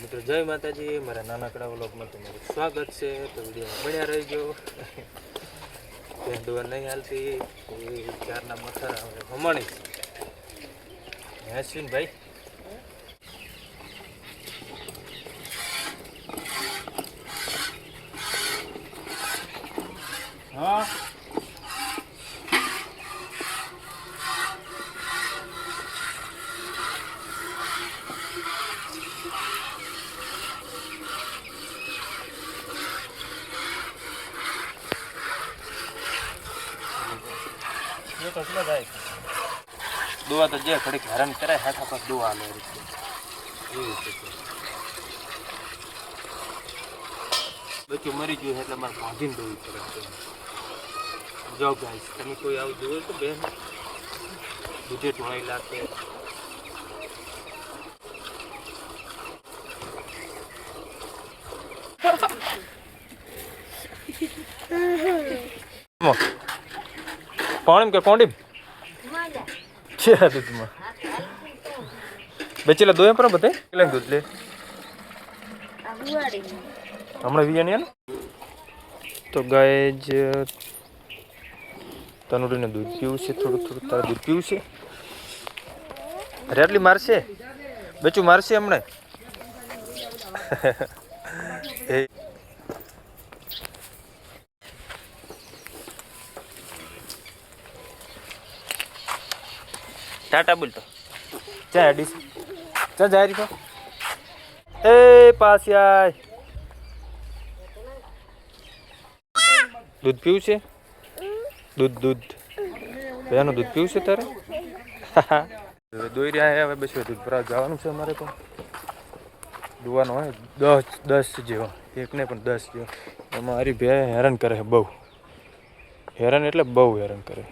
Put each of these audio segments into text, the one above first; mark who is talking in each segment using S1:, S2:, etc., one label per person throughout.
S1: મિત્રો જય માતાજી, મારા નાનકડા વ્લોગમાં તમારું સ્વાગત છે। તો વિડીયોમાં બન્યા રહીજો। ભેંડવા નહીં હાલતી એ ચારના મથારા હવે હમાણી હસીન ભાઈ હા तो चलो जाए दुआ तो जे खड़ी हैरान करे हाथा पर दुआ ले बच्चों मरी गयो એટલે માર ભાગીને દોઈ પડે જો ગાઈસ તમે કોઈ આવું જોયો તો બેન દૂધે ઢોળાઈ લાગે पानी के कौंडी दूध में बेचेला दो पर बते दूध ले हमने भी नहीं तो गाइज तनुरी ने दूध पीवू से थोड़ू थोड़ू तारा दूध पीवू से अरे आटली मारशे बेचू मारशे हमने टाटा बोलतो चाय डिस चा जा रही ए पास यार दूध पीऊ छे दूध दूध बेनो दूध पीऊ छे तारे दोई रहा है હવે બસ दूध ભરા જવાનું છે અમારે તો દુવાનો હોય 10 જેવો એક ને પણ 10 જેવો અમારી બે હેરાન કરે બહુ હેરાન એટલે બહુ હેરાન કરે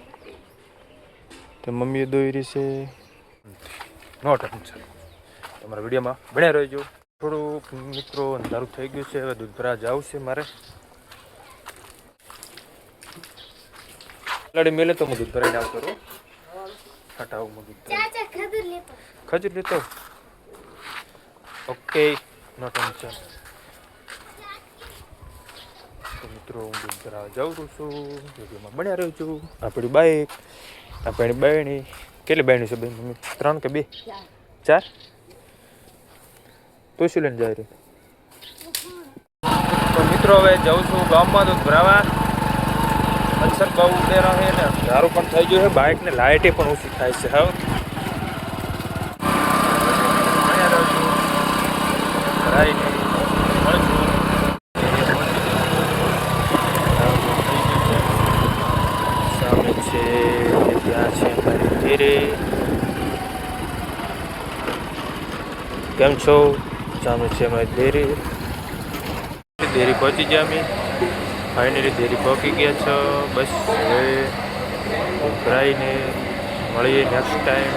S1: तो मम्मी दोई रही से नो टेंशन તમારા વિડીયોમાં બન્યા રહેજો થોડું મિત્રો અંધારું થઈ ગયું છે હવે દૂધ ભરા જાવું છે મારે લડી મેલે તો હું દૂધ ભરાઈને આવતો રહું હટાવું હું દૂધ ચાચા ખજૂર લેતો ઓકે નો ટેન્શન તો મિત્રો હું દૂધ ભરા જાઉં છું વિડીયોમાં બન્યા રહેજો આપણી બાઈક આપણી બાયણી કેટલી બાયણી છે બેન મમ્મી 3 કે 2 4 તો શું લઈને જાય રે તો મિત્રો હવે જાઉં છું ગામમાં દૂધ ભરાવા અસર બહુ ઉડેરો છે ને દારૂ પણ થઈ ગયો છે બાઇક ને લાઇટે પણ ઓછી થાય છે હવે ભરાઈને સામે છે ત્યાં છે મારી ધીરે કેમ છો સામે છે મારી દેરી દેરી પહોંચી ગયા અમે ફાઇનલી દેરી પહોંચી ગયા છો બસ હવે ભરાઈને મળીએ નેક્સ્ટ ટાઈમ।